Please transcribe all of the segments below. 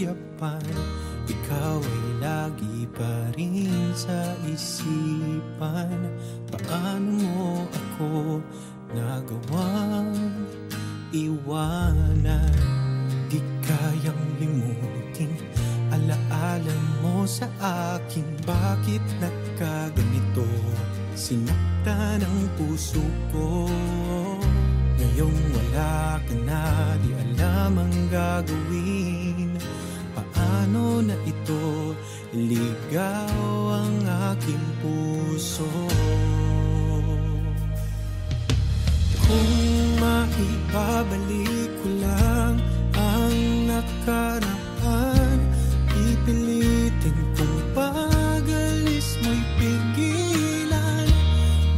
yapan, ikaw ay lagi pa rin sa isipan. Paano mo ako nagawang iwanan? Di kayang limutin alaala mo sa akin. Bakit nagkaganito? Sinaktan ang puso ko. Ngayong wala ka na, di alam ang gagawin. Paano na ito? Ligaw ang aking puso. Kung maibabalik ko lang ang nakaraan, pipilitin kong pag-alis mo'y pigilan.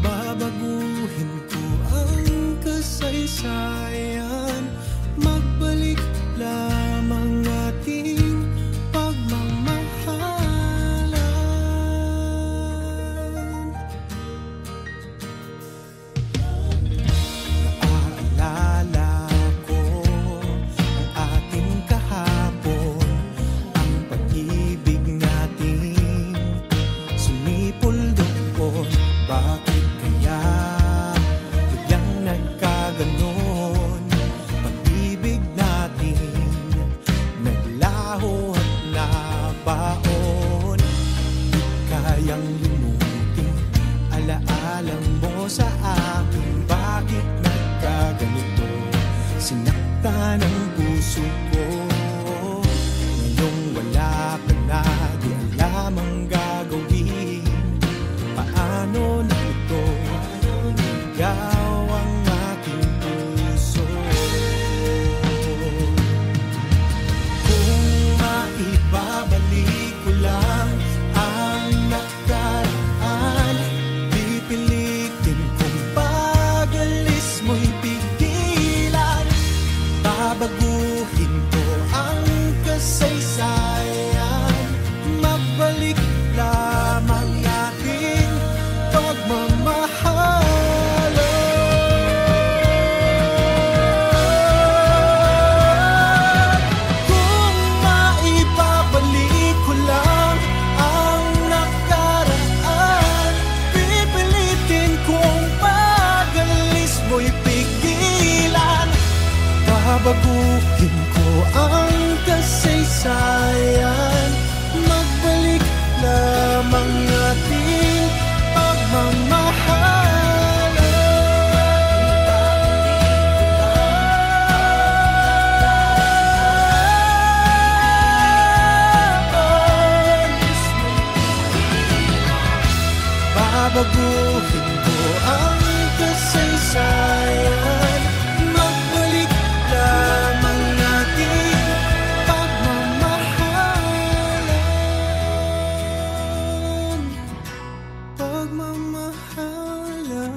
Babaguhin ko ang kasaysayan, magbalik lamang ating pagmamahalan. Naaalala ko ang ating kahapon, ang pag-ibig natin sumipol doon. Bakit kaya biglang nagkaganon? Pag-ibig natin naglaho at nabaon. Di kayang limutin alaala mo sa akin. Bakit nagkaganito? Sinaktan ang puso ko. Ngayong wala ka na, di alam ang gagawin. Paano na ito? Ligaw ang aking puso. Kung maibabalik ko lang ang nakaraan, pipilitin kong pag-alis mo'y pigilan. Babaguhin ko ang kasaysayan, magbalik lamang ating pagmamahalan. Kung maibabalik ko lang ang nakaraan, pipilitin kong pag-alis mo'y pigilan. Babaguhin ko ang kasaysayan, magbalik lamang ating pagmamahalan. Babaguhin ko ang kasaysayan, magbalik lamang ating pagmamahalan. Pagmamahalan.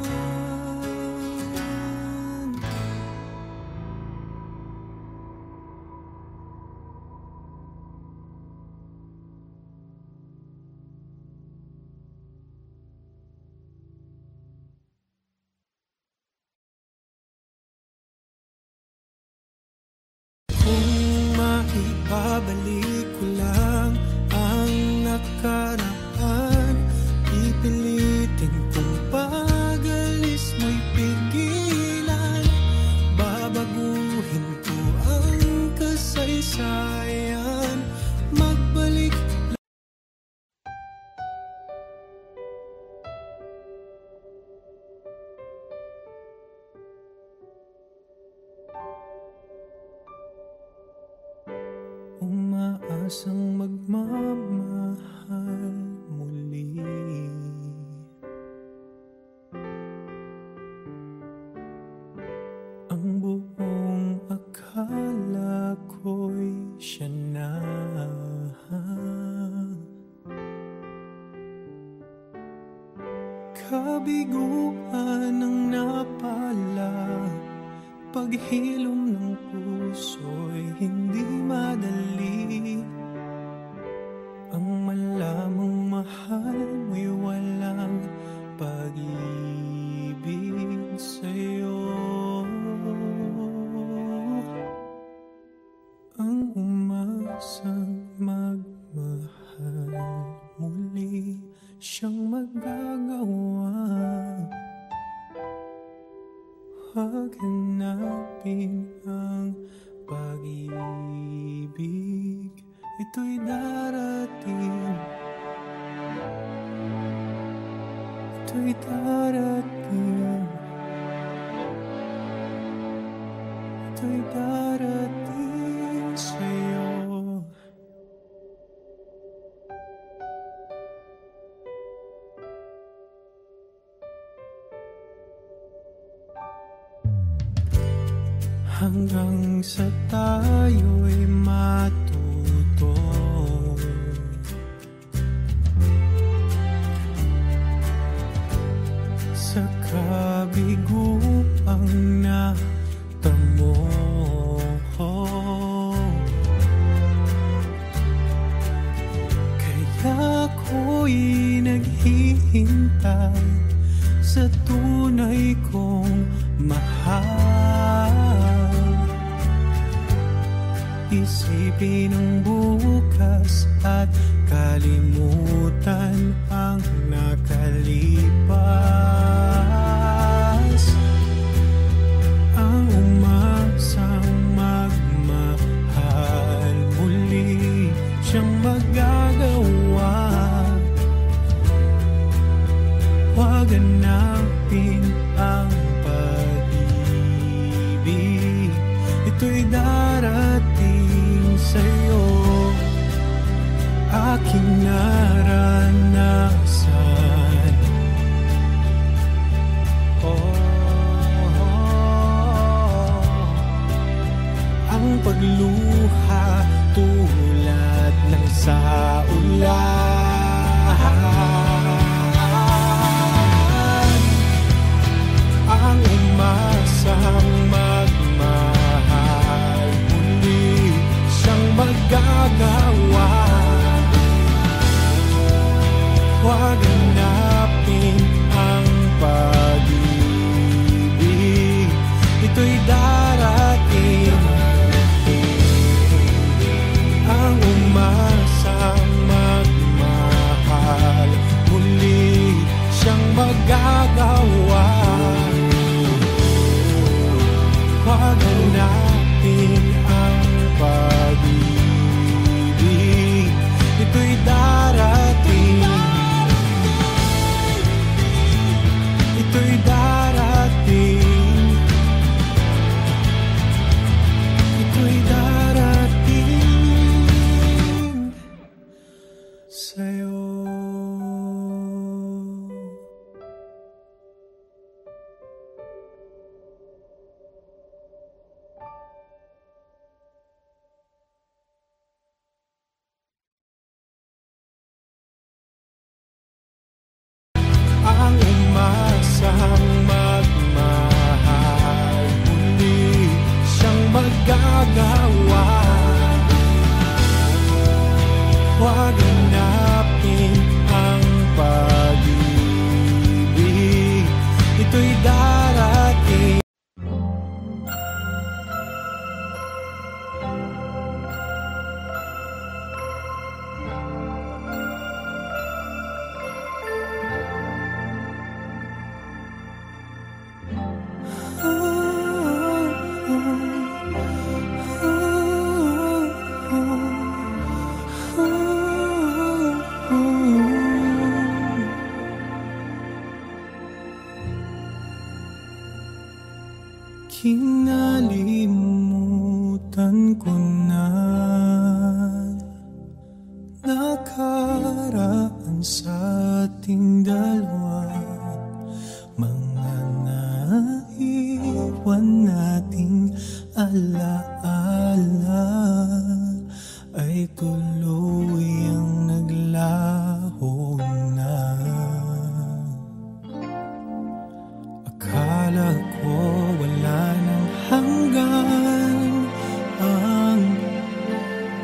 Kung maibabalik ko lang ang nakaraan, pipilitin kong pag-alis mo'y pigilan. Babaguhin ko ang kasaysayan, magbalik. Umaasang magmamahal muli. Ang buong akala ko'y siya na. Kabiguan ang napala, paghilom ng puso'y hindi madali. Ang malamang mahal mo'y walang pag-ibig sa'yo. Ang umasang Huwag hanapin ang pag-ibig, ito'y darating. Ito'y darating. Ito'y darating sa'yo. Hanggang sa tayo'y matuto sa kabiguang natamo. Kaya ako'y naghihintay sa tunay kong mahal. Isipin ang bukas at kalimutan ang nakalipas. Ang umasang magmahal muli siyang magagawa. Huwag hanapin ang pag-ibig, ito'y darating sa'yo. Aking naranasan, ang pagluha tulad ng sa ulan. Ang umasang magmahal muli siyang magagawa. Huwag hanapin ang pag-ibig, ito'y darating. Ang umasang magmahal muli siyang magagawa. Huwag hanapin ang pag-ibig, ito'y darating. Ito'y darating. Ito'y darating sa'yo. Ang umasang magmahal muli siyang magagawa. Huwag hanapin ang pag-ibig, ito'y darating. Kinalimutan ko na nakaraan sa ating dalawa. Mga naiwan nating alaala ay tuluyang naglaho na. Akala ko wala nang hanggan ang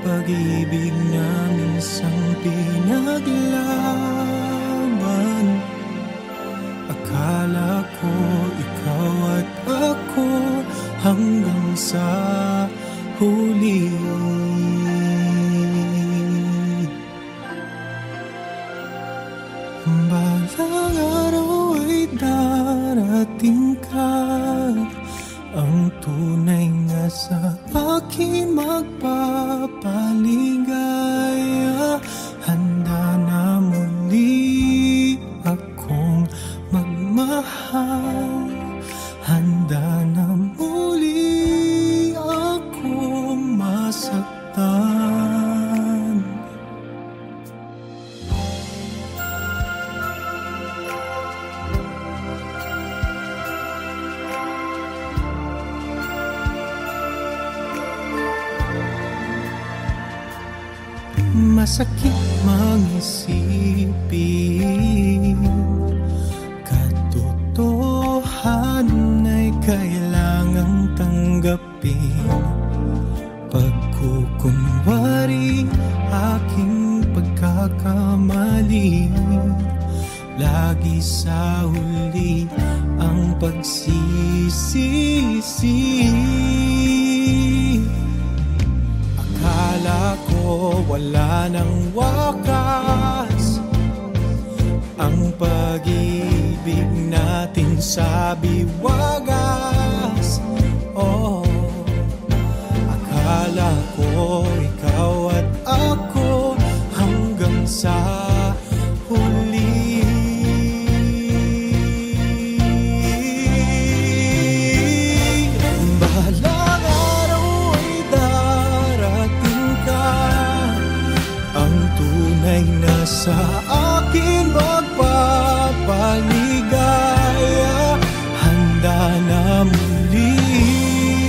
pag-ibig na minsang pinaglaban. Akala ko ikaw at ako hanggang sa huli. Balang araw ay darating ka magmahal. Handa na muli akong masaktan. Masakit mangisipin, katotohanan ay kailangang tanggapin. Pagkukunwari aking pagkakamali, lagi sa huli ang pagsisisi. Akala ko wala nang wakas ang pag-ibig natin sa biwagas. Oh, akala ko ikaw at ako hanggang sa huli. Bahalang araw ay darating ka, ang tunay na sa akin magpapaligaya. Handa na muli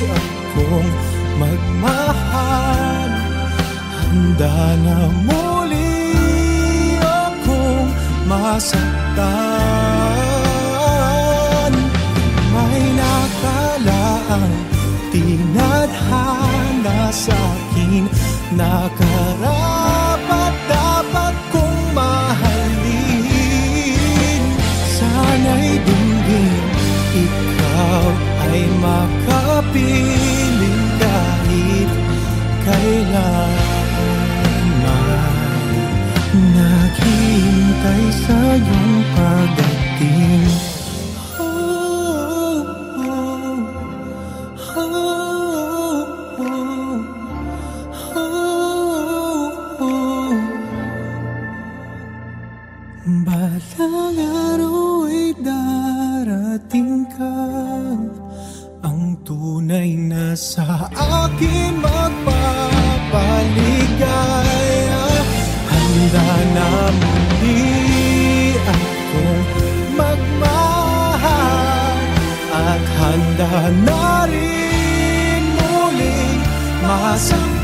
akong magmahal. Handa na muli akong masaktan. May nakalaang tinadhana sa akin, nakarapat dapat kong mahalin. Sana'y dinggin ikaw ay makapiling kahit kailanman. Naghihintay sa iyong pagdating. Balang araw ay darating ka, ang tunay na sa akin magpapaligaya. Handa na muli akong magmahal, at handa na rin muling masaktan.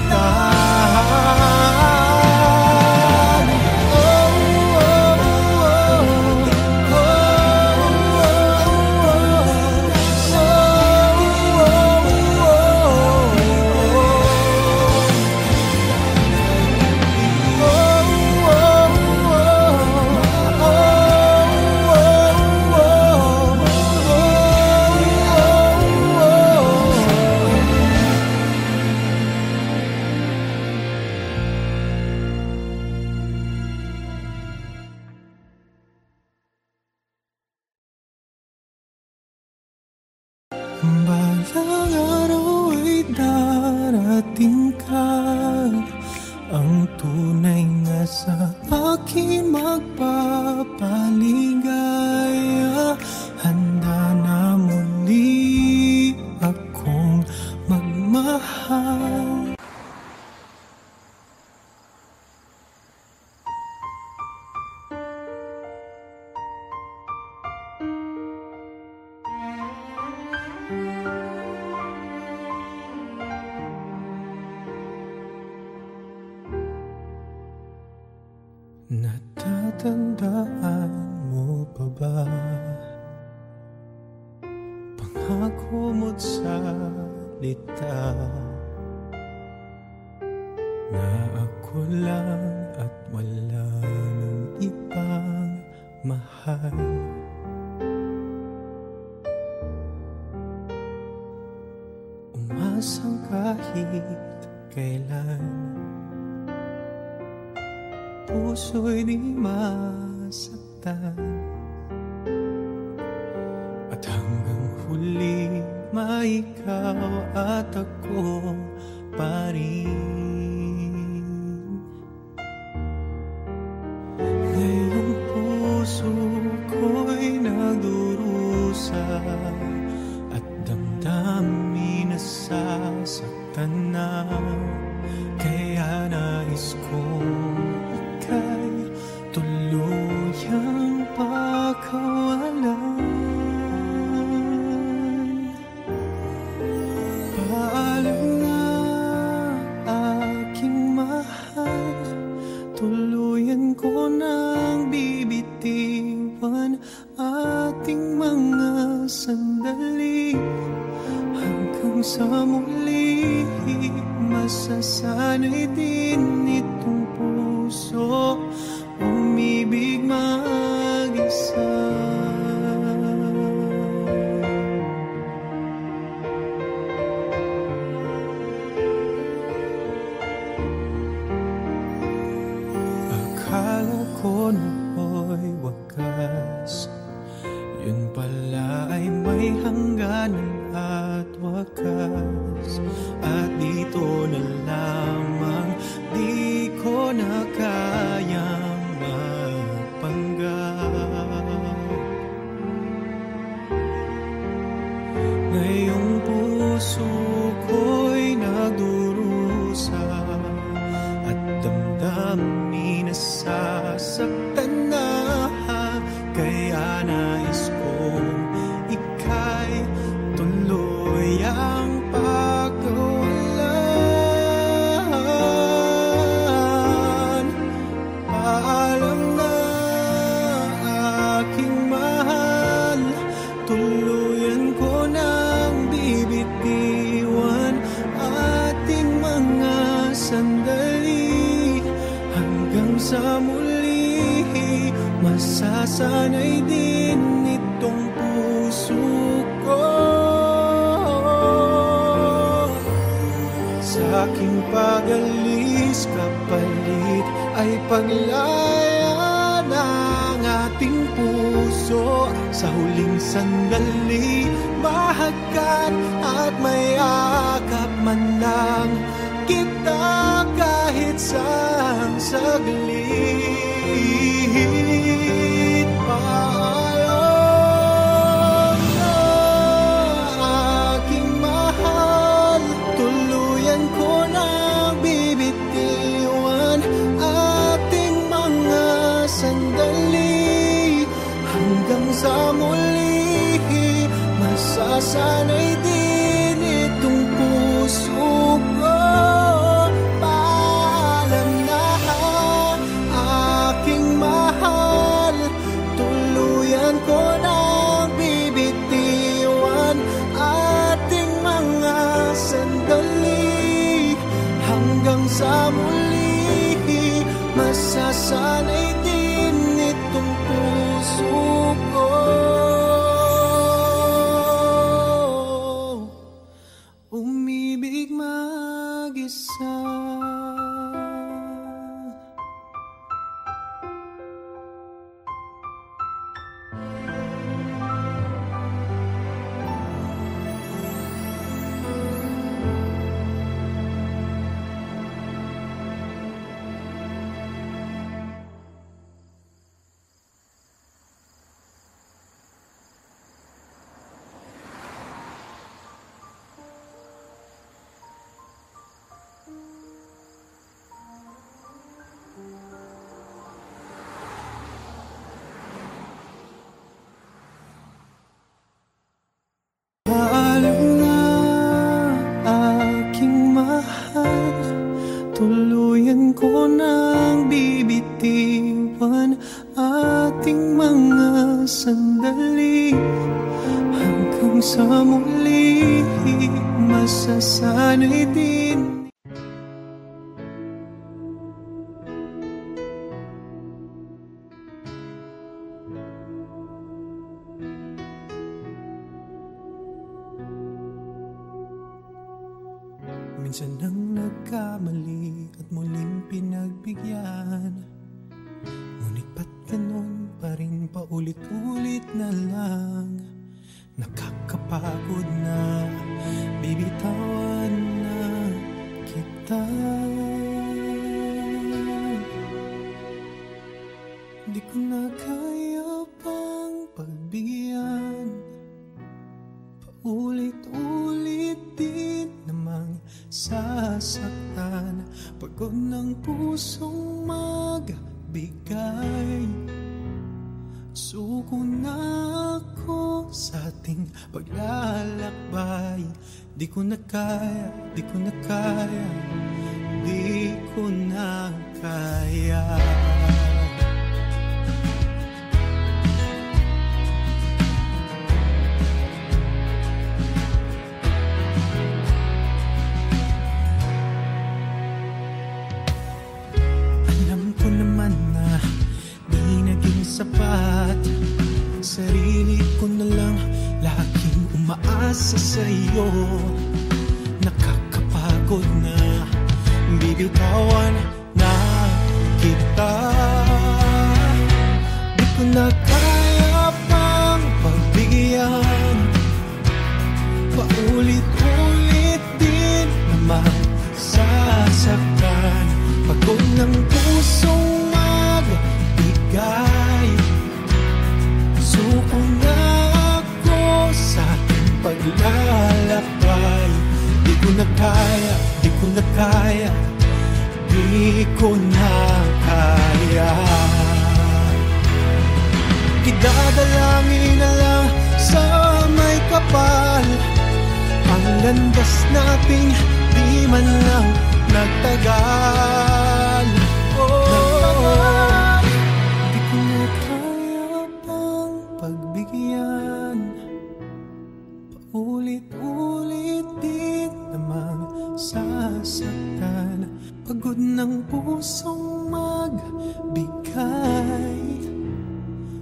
Balang araw ay darating ka, ang tunay na sa akin magpapaligaya. Handa na muli akong magmahal. Natatandaan mo pa ba pangako mo't salita na ako lang at wala nang ibang mahal? Umasang kahit kailan puso'y di masaktan, at hanggang huli maikaw at ako pa rin. Ngayong puso ko'y nagdurusa durusa at damdamin nasasaktan na. Kaya nais kong ika'y tuluyang pakawalan. Paalam na aking mahal, tuluyan ko nang bibitiwan ating mga sandali. Hanggang sa muli, masasanay din itong puso umibig mag-isa. Akala ko nooy wakas, yun pala ay may hangganan at wakas. At dito na lamang di ko na kayang magpanggap. Ngayong puso ko'y nagdurusa at damdamin nasasaktan na. Kaya nais kong ika'y tuluyang pagkawalan. Paalam na aking mahal, tuluyan ko nang bibitiwan ating mga sandali. Hanggang sa muli, masasanay din itong puso ko. Sa aking pag-alis, kapalit ay paglaya ng ating puso. Sa huling sandali, mahagkan at mayakap man lang kita kahit sang saglit. Paalam na aking mahal, tuluyan ko nang bibitiwan ating mga sandali. Hanggang sa muli, masasanay din itong puso ko. Paalam na aking mahal, tuluyan ko nang bibitiwan ating mga sandali. Hanggang sa muli, masasanay din itong puso ko umibig mag-isa. Paalam na aking mahal, tuluyan ko nang bibitiwan ating mga sandali. Hanggang sa muli, masasanay din. Minsan nang nagkamali at muling pinagbigyan, ngunit ba't ganun pa rin paulit-ulit na lang? Nakakapagod na, bibitawan na kita. Di ko na kaya pang pagbigyan paulit-ulit din namang sasaktan. Pagod ng pusong magbigay, suko na ako sa ating paglalakbay. Di ko na kaya, di ko na kaya, di ko na kaya. Sapat, sarili ko na lang laging umaasa sa'yo. Nakakapagod na bibitawan na kita. Di ko na kaya pang pagbigyan, paulit-ulit din naman sasaktan. Pagod ng pusong magbigay, suko na ako sa ating paglalakbay. Di ko na kaya, di ko na kaya, di ko na kaya. Idadalangin na lang sa may kapal ang landas nating di man lang nagtagal. Di ko na kaya pang pagbigyan, paulit-ulit din namang sasaktan. Pagod ng pusong magbigay,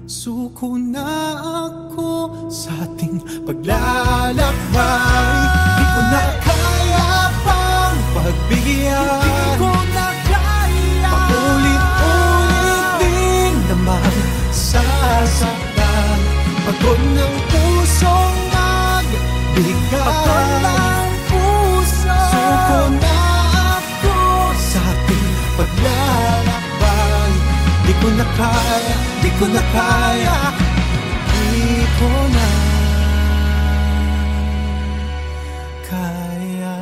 suko na ako sa ating paglalakbay. Di ko na kaya pang pagbigyan, di ko na kaya, paulit-ulit din naman sasaktan. Pagod ng pusong magbigay, pagod ng puso, suko na ako sa ating paglalakbay. Di ko na kaya, di ko na kaya, di ko na kaya.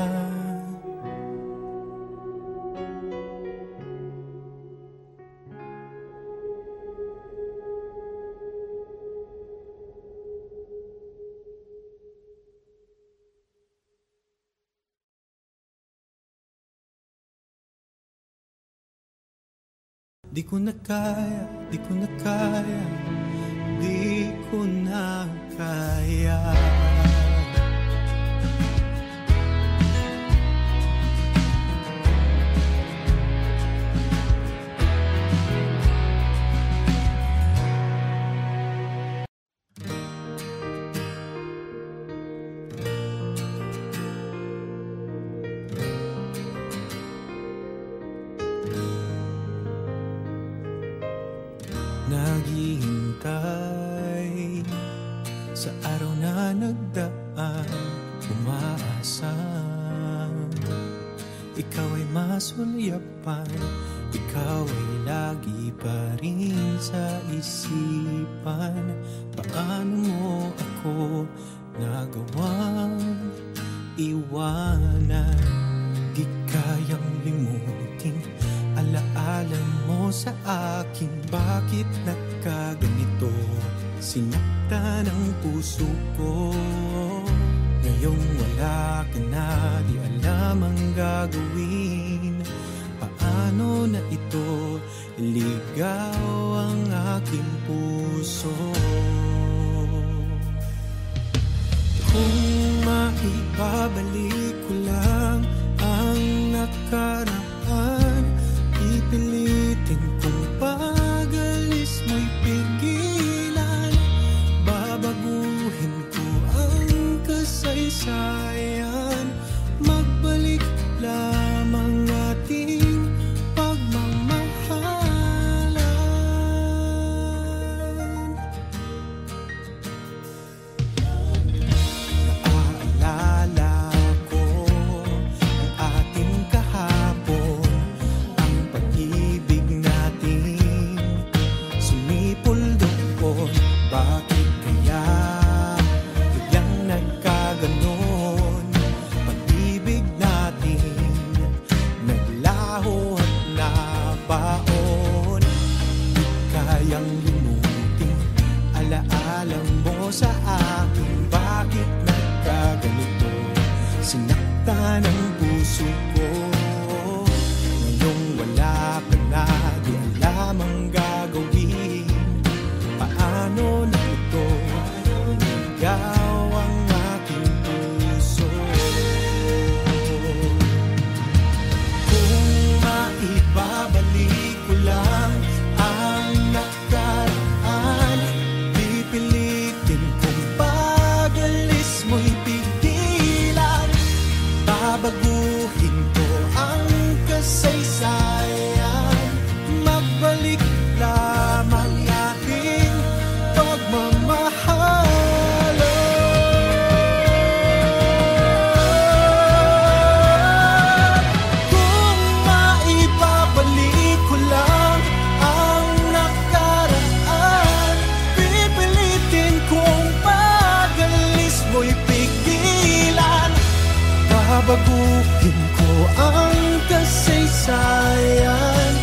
Di ko na kaya, di ko na kaya, di ko na kaya. Naghihintay sa araw na nagdaan, umaasang ikaw ay masulyapan. Ikaw ay lagi pa rin sa isipan. Paano mo ako nagawang iwanan? Di kayang limutin alaala mo sa akin. Bakit nagkaganito? Sinaktan ang puso ko. Ngayong wala ka na, di alam ang gagawin. Paano na ito ligaw ang aking puso? Kung maibabalik ko lang ang nakaraan, pipilitin kong pag-alis mo'y pigilan. Babaguhin ko ang kasaysayan. Magbalik lamang ating pagmamahalan. Naaalala ko sinaktan ang puso ko. Ngayong wala ka na, di alam ang gagawin. Paano na ito? Ikaw ang aking puso. Kung maibabalik ko lang ang nakaraan, pipilitin kong pag-alis mo'y pigilan. Babaguhin ko ang kasaysayan, magbalik lamang ating pagmamahalan. Kung maibabalik ko lang ang nakaraan, pipilitin kong pag-alis mo'y pigilan. Babaguhin ko ang kasaysayan,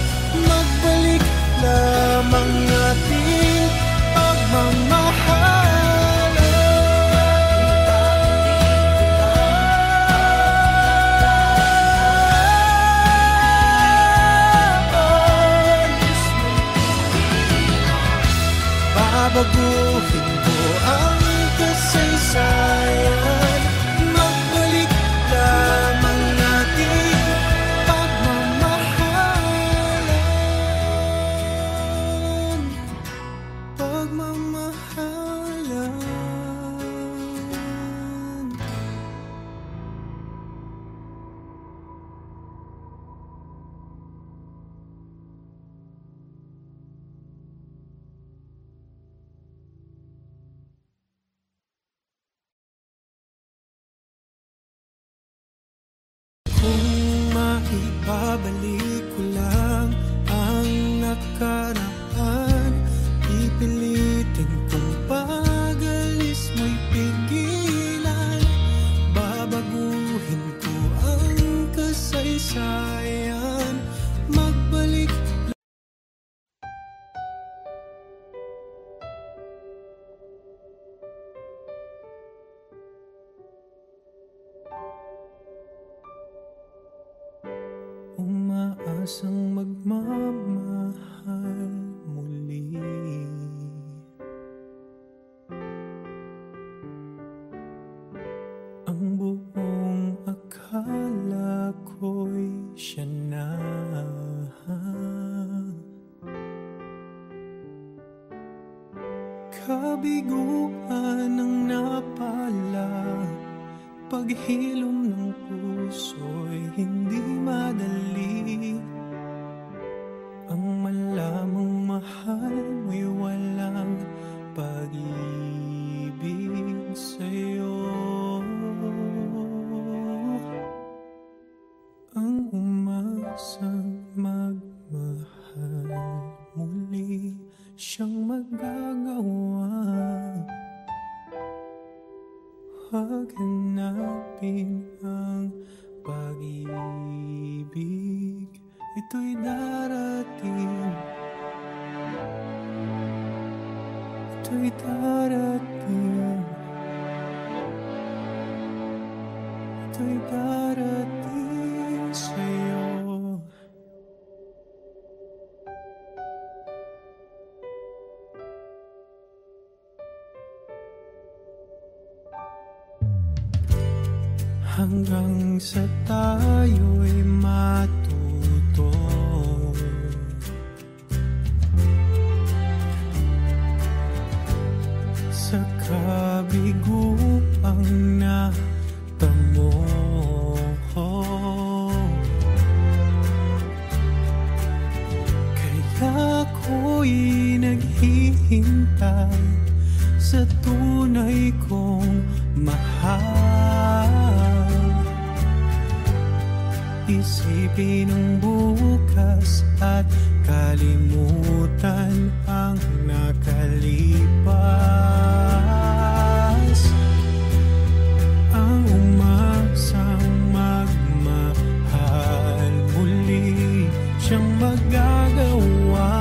magbalik lamang ating pagmamahalan. Babaguhin ko ang kasaysayan, magbalik lamang ating pagmamahalan. Pagmamahalan. Kung maibabalik ko lang ang nakaraan, pipilitin kong pag-alis mo'y pigilan. Babaguhin ko ang kasaysayan, magbalik. Umaasang magmamahal muli. Ang buong akala ko'y siya na. Kabiguan ang napala, paghilom ng puso'y hindi madali. Ang malamang mahal mo'y walang pag-ibig sa'yo. Ang umasang magmahal muli, siyang magagawa. Huwag hanapin ang pag-ibig, ito'y darating. Ito'y darating. Ito'y darating sa'yo. Hanggang sa tayo'y matuto, sa kabiguang natamo. Kaya ako'y naghihintay sa tunay kong mahal. Isipin ang bukas at kalimutan ang nakalipas. Ang umasang magmahal muli, siyang magagawa.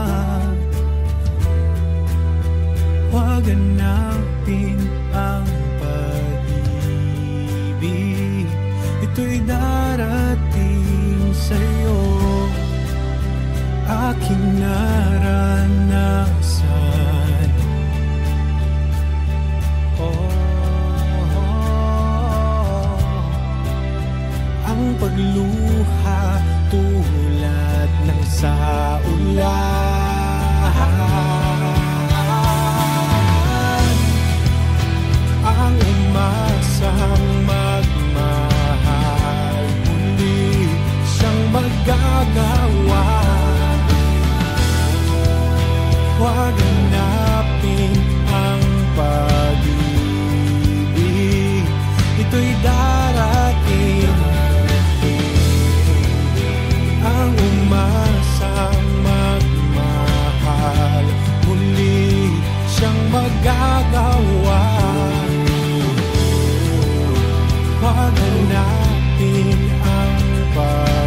Huwag hanapin ang pag-ibig, aking naranasan. Ang pagluha tulad ng sa ulan, ang umasang magmahal, muli siyang magagawa. Huwag hanapin ang pag-ibig, ito'y darating. Ang umasang magmahal, muli siyang magagawa. Huwag hanapin ang pag-ibig,